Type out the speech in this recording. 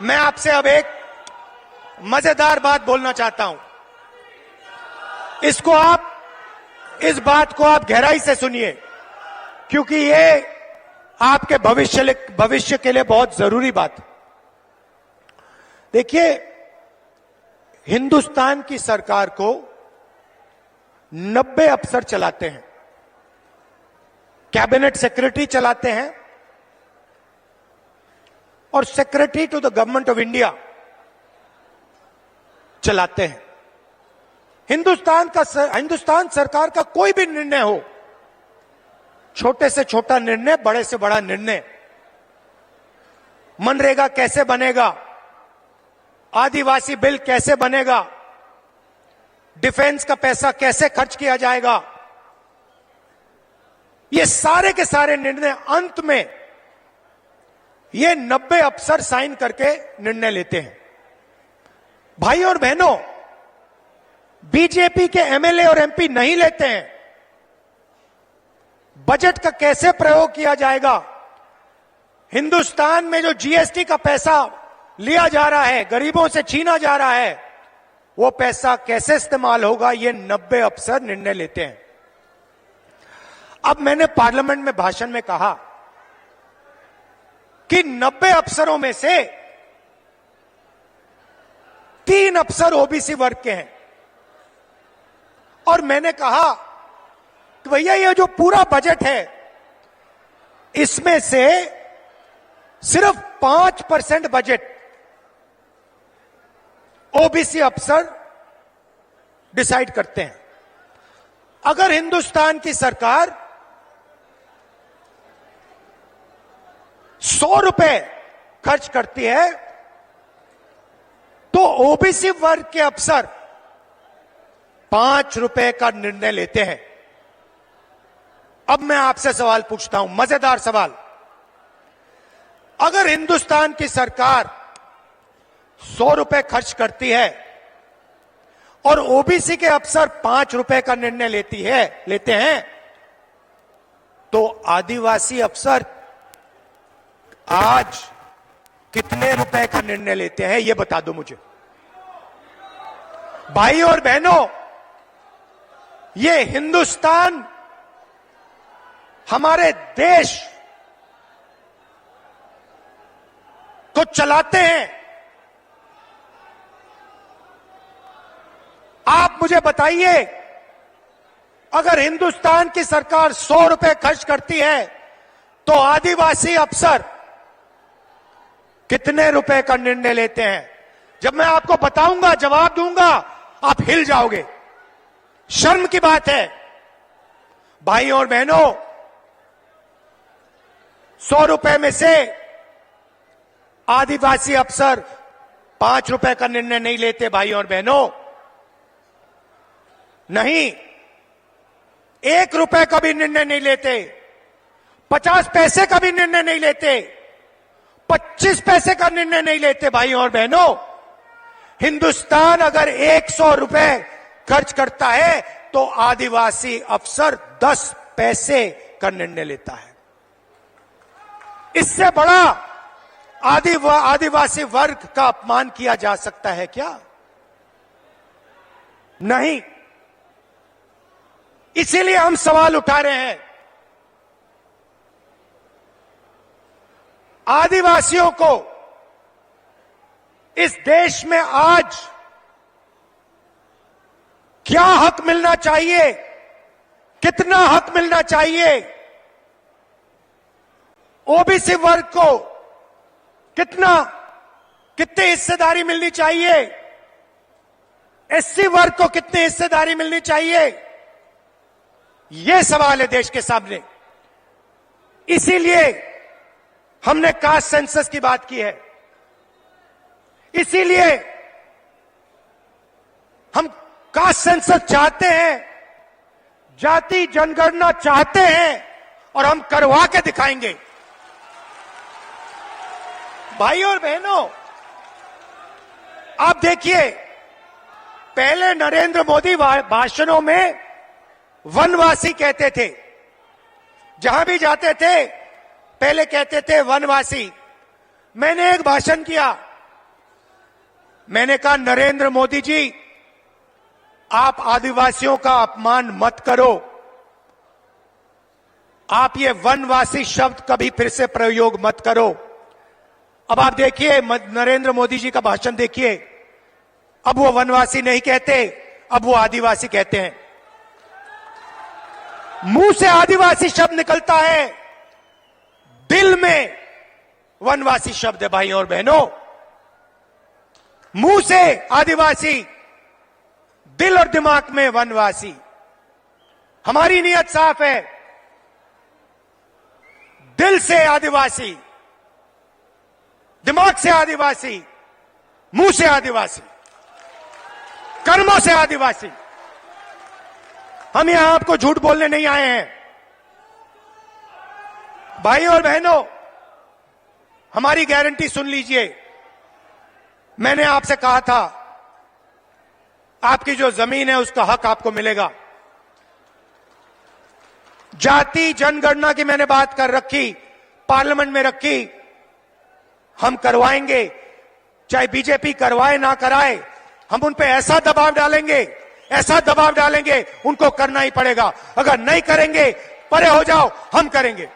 मैं आपसे अब एक मजेदार बात बोलना चाहता हूं। इस बात को आप गहराई से सुनिए, क्योंकि ये आपके भविष्य के लिए बहुत जरूरी बात है। देखिए, हिंदुस्तान की सरकार को 90 अफसर चलाते हैं, कैबिनेट सेक्रेटरी चलाते हैं और secretary to the government of India चलाते हैं। हिंदुस्तान सरकार का कोई भी निर्णय हो, छोटे से छोटा निर्णय, बड़े से बड़ा निर्णय, मनरेगा कैसे बनेगा, आदिवासी बिल कैसे बनेगा, डिफेंस का पैसा कैसे खर्च किया जाएगा, ये सारे के सारे निर्णय अंत में ये 90 अफसर साइन करके निर्णय लेते हैं। भाई और बहनों, बीजेपी के एमएलए और एमपी नहीं लेते हैं। बजट का कैसे प्रयोग किया जाएगा, हिंदुस्तान में जो जीएसटी का पैसा लिया जा रहा है, गरीबों से छीना जा रहा है, वो पैसा कैसे इस्तेमाल होगा, ये 90 अफसर निर्णय लेते हैं। अब मैंने पार्लियामेंट में भाषण में कहा कि 90 अफसरों में से 3 अफसर ओबीसी वर्ग के हैं, और मैंने कहा कि भैया ये जो पूरा बजट है, इसमें से सिर्फ 5% बजट ओबीसी अफसर डिसाइड करते हैं। अगर हिंदुस्तान की सरकार 100 रुपए खर्च करती है तो ओबीसी वर्ग के अफसर 5 रुपए का निर्णय लेते हैं। अब मैं आपसे सवाल पूछता हूं, मजेदार सवाल। अगर हिंदुस्तान की सरकार 100 रुपए खर्च करती है और ओबीसी के अफसर 5 रुपए का निर्णय लेते हैं, तो आदिवासी अफसर आज कितने रुपए का निर्णय लेते हैं, यह बता दो मुझे। भाई और बहनों, ये हिंदुस्तान, हमारे देश को चलाते हैं। आप मुझे बताइए, अगर हिंदुस्तान की सरकार 100 रुपए खर्च करती है तो आदिवासी अफसर कितने रुपए का निर्णय लेते हैं? जब मैं आपको बताऊंगा, जवाब दूंगा, आप हिल जाओगे। शर्म की बात है। भाई और बहनों, 100 रुपए में से आदिवासी अफसर 5 रुपए का निर्णय नहीं लेते। भाई और बहनों, नहीं, 1 रुपए का भी निर्णय नहीं लेते, 50 पैसे का भी निर्णय नहीं लेते, 25 पैसे का निर्णय नहीं लेते। भाई और बहनों, हिंदुस्तान अगर 100 रुपए खर्च करता है तो आदिवासी अफसर 10 पैसे का निर्णय लेता है। इससे बड़ा आदिवासी वर्ग का अपमान किया जा सकता है क्या? नहीं। इसीलिए हम सवाल उठा रहे हैं। आदिवासियों को इस देश में आज क्या हक मिलना चाहिए, कितना हक मिलना चाहिए, ओबीसी वर्ग को कितनी हिस्सेदारी मिलनी चाहिए, एससी वर्ग को कितनी हिस्सेदारी मिलनी चाहिए, यह सवाल है देश के सामने। इसीलिए हमने कास्ट सेंसस की बात की है, इसीलिए हम कास्ट सेंसस चाहते हैं, जाति जनगणना चाहते हैं, और हम करवा के दिखाएंगे। भाई और बहनों, आप देखिए, पहले नरेंद्र मोदी भाषणों में वनवासी कहते थे, जहां भी जाते थे पहले कहते थे वनवासी। मैंने एक भाषण किया, मैंने कहा नरेंद्र मोदी जी, आप आदिवासियों का अपमान मत करो। आप ये वनवासी शब्द कभी फिर से प्रयोग मत करो। अब आप देखिए नरेंद्र मोदी जी का भाषण देखिए, अब वो वनवासी नहीं कहते, अब वो आदिवासी कहते हैं। मुंह से आदिवासी शब्द निकलता है, दिल में वनवासी शब्द है भाई और बहनों। मुंह से आदिवासी, दिल और दिमाग में वनवासी। हमारी नीयत साफ है, दिल से आदिवासी, दिमाग से आदिवासी, मुंह से आदिवासी, कर्मों से आदिवासी। हम यहां आपको झूठ बोलने नहीं आए हैं। भाई और बहनों, हमारी गारंटी सुन लीजिए। मैंने आपसे कहा था, आपकी जो जमीन है उसका हक आपको मिलेगा। जाति जनगणना की मैंने बात कर रखी, पार्लियामेंट में रखी, हम करवाएंगे। चाहे बीजेपी करवाए ना कराए, हम उन पे ऐसा दबाव डालेंगे, ऐसा दबाव डालेंगे, उनको करना ही पड़ेगा। अगर नहीं करेंगे, परे हो जाओ, हम करेंगे।